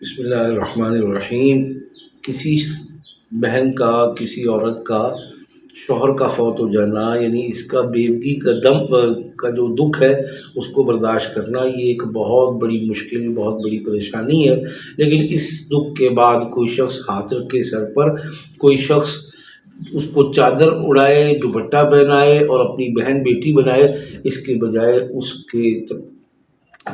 بسم اللہ الرحمن الرحیم۔ کسی بہن کا، کسی عورت کا شوہر کا فوت ہو جانا، یعنی اس کا بیوی کا دم کا جو دکھ ہے اس کو برداشت کرنا، یہ ایک بہت بڑی مشکل، بہت بڑی پریشانی ہے۔ لیکن اس دکھ کے بعد کوئی شخص ہاتھ رکھے سر پر، کوئی شخص اس کو چادر اڑائے، دوپٹہ پہنائے اور اپنی بہن بیٹی بنائے، اس کے بجائے اس کے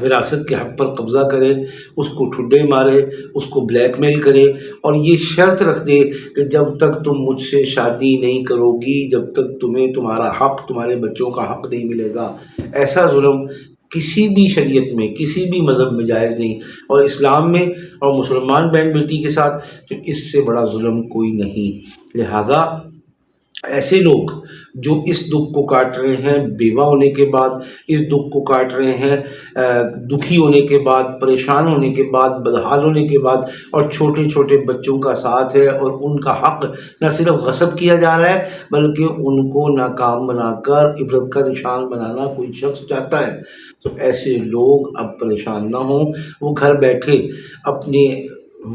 وراثت کے حق پر قبضہ کرے، اس کو ٹھڈے مارے، اس کو بلیک میل کرے اور یہ شرط رکھ دے کہ جب تک تم مجھ سے شادی نہیں کرو گی، جب تک تمہیں تمہارا حق، تمہارے بچوں کا حق نہیں ملے گا۔ ایسا ظلم کسی بھی شریعت میں، کسی بھی مذہب میں جائز نہیں، اور اسلام میں اور مسلمان بہن بیٹی کے ساتھ تو اس سے بڑا ظلم کوئی نہیں۔ لہذا ایسے لوگ جو اس دکھ کو کاٹ رہے ہیں، بیوہ ہونے کے بعد اس دکھ کو کاٹ رہے ہیں، دکھی ہونے کے بعد، پریشان ہونے کے بعد، بدحال ہونے کے بعد، اور چھوٹے چھوٹے بچوں کا ساتھ ہے اور ان کا حق نہ صرف غصب کیا جا رہا ہے بلکہ ان کو ناکام بنا کر عبرت کا نشان بنانا کوئی شخص چاہتا ہے، تو ایسے لوگ اب پریشان نہ ہوں۔ وہ گھر بیٹھے اپنے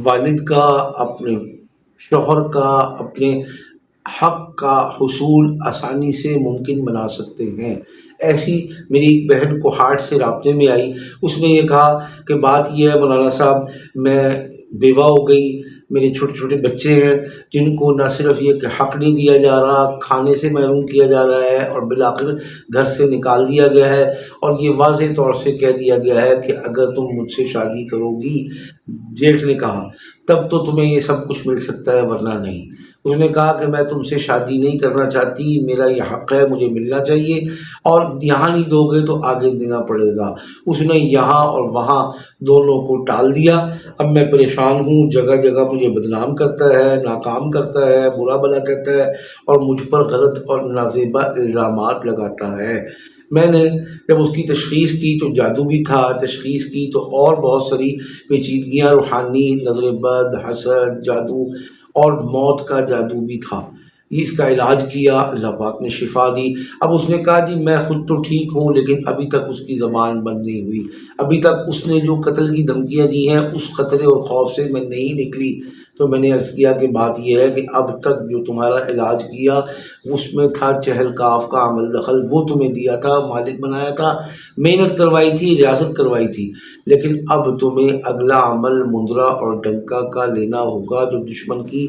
والد کا، اپنے شوہر کا، اپنے حق کا حصول آسانی سے ممکن بنا سکتے ہیں۔ ایسی میری ایک بہن کو ہارٹ سے رابطے میں آئی، اس نے یہ کہا کہ بات یہ ہے مولانا صاحب، میں بیوہ ہو گئی، میرے چھوٹے چھوٹے بچے ہیں جن کو نہ صرف یہ کہ حق نہیں دیا جا رہا، کھانے سے محروم کیا جا رہا ہے اور بالآخر گھر سے نکال دیا گیا ہے، اور یہ واضح طور سے کہہ دیا گیا ہے کہ اگر تم مجھ سے شادی کرو گی، جیٹھ نے کہا، تب تو تمہیں یہ سب کچھ مل سکتا ہے ورنہ نہیں۔ اس نے کہا کہ میں تم سے شادی نہیں کرنا چاہتی، میرا یہ حق ہے، مجھے ملنا چاہیے، اور یہاں نہیں دو گے تو آگے دینا پڑے گا۔ اس نے یہاں اور وہاں دونوں کو ٹال دیا۔ اب میں پریشان ہوں، جگہ جگہ مجھے بدنام کرتا ہے، ناکام کرتا ہے، برا بھلا کہتا ہے اور مجھ پر غلط اور نازیبا الزامات لگاتا ہے۔ میں نے جب اس کی تشخیص کی تو جادو بھی تھا، تشخیص کی تو اور بہت ساری پیچیدگیاں، روحانی، نظر بد، حسد، جادو اور موت کا جادو بھی تھا۔ یہ اس کا علاج کیا، اللہ پاک نے شفا دی۔ اب اس نے کہا جی میں خود تو ٹھیک ہوں، لیکن ابھی تک اس کی زبان بند نہیں ہوئی، ابھی تک اس نے جو قتل کی دھمکیاں دی ہیں اس خطرے اور خوف سے میں نہیں نکلی۔ تو میں نے عرض کیا کہ بات یہ ہے کہ اب تک جو تمہارا علاج کیا اس میں تھا چہل کاف کا عمل دخل، وہ تمہیں دیا تھا، مالک بنایا تھا، محنت کروائی تھی، ریاضت کروائی تھی، لیکن اب تمہیں اگلا عمل مندرا اور ڈنکا کا لینا ہوگا جو دشمن کی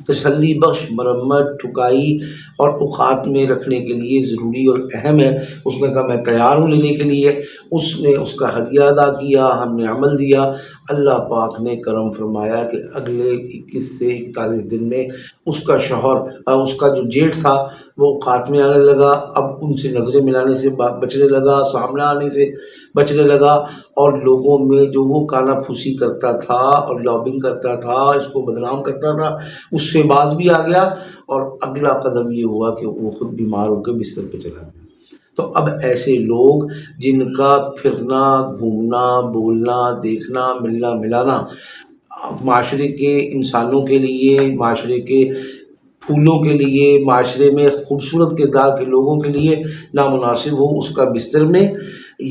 تسلی بخش مرمت، ٹھکائی اور اوقات میں رکھنے کے لیے ضروری اور اہم ہے۔ اس نے کہا میں تیار ہوں لینے کے لیے۔ اس نے اس کا ہدیہ ادا کیا، ہم نے عمل دیا۔ اللہ پاک نے کرم فرمایا کہ اگلے 21 سے 41 دن میں اس کا شوہر، اس کا جو جیٹھ تھا وہ اوقات میں آنے لگا، اب ان سے نظریں ملانے سے بچنے لگا، سامنے آنے سے بچنے لگا، اور لوگوں میں جو وہ کانا پھوسی کرتا تھا اور لابنگ کرتا تھا، اس کو بدنام کرتا تھا، اس سے باز بھی آ گیا، اور اگلا قدم یہ ہوا کہ وہ خود بیمار ہو کے بستر پہ چلا گیا۔ تو اب ایسے لوگ جن کا پھرنا، گھومنا، بولنا، دیکھنا، ملنا ملانا معاشرے کے انسانوں کے لیے، معاشرے کے پھولوں کے لیے، معاشرے میں خوبصورت کردار کے لوگوں کے لیے نامناسب ہو، اس کا بستر میں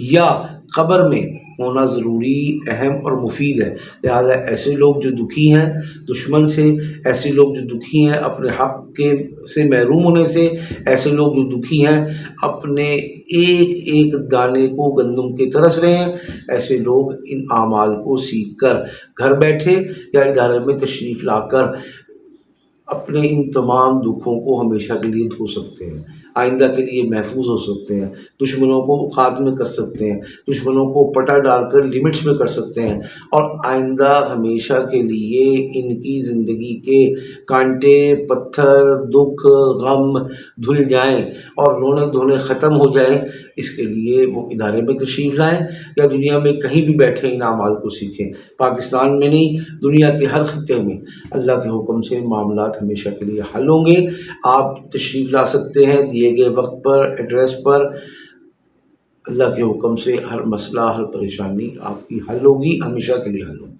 یا قبر میں ہونا ضروری، اہم اور مفید ہے۔ لہذا ایسے لوگ جو دکھی ہیں دشمن سے، ایسے لوگ جو دکھی ہیں اپنے حق کے سے محروم ہونے سے، ایسے لوگ جو دکھی ہیں اپنے ایک ایک دانے کو گندم کے ترس رہے ہیں، ایسے لوگ ان اعمال کو سیکھ کر گھر بیٹھے یا ادارے میں تشریف لا کر اپنے ان تمام دکھوں کو ہمیشہ کے لیے دھو سکتے ہیں، آئندہ کے لیے محفوظ ہو سکتے ہیں، دشمنوں کو اوقات میں کر سکتے ہیں، دشمنوں کو پٹا ڈال کر لمٹس میں کر سکتے ہیں، اور آئندہ ہمیشہ کے لیے ان کی زندگی کے کانٹے، پتھر، دکھ، غم دھل جائیں اور رونے دھونے ختم ہو جائیں۔ اس کے لیے وہ ادارے میں تشریف لائیں یا دنیا میں کہیں بھی بیٹھے ان اعمال کو سیکھیں۔ پاکستان میں نہیں، دنیا کے ہر خطے میں اللہ کے حکم سے معاملات ہمیشہ کے لیے حل ہوں گے۔ آپ تشریف لا سکتے ہیں دیے گئے وقت پر، ایڈریس پر، اللہ کے حکم سے ہر مسئلہ، ہر پریشانی آپ کی حل ہوگی، ہمیشہ کے لیے حل ہوگی۔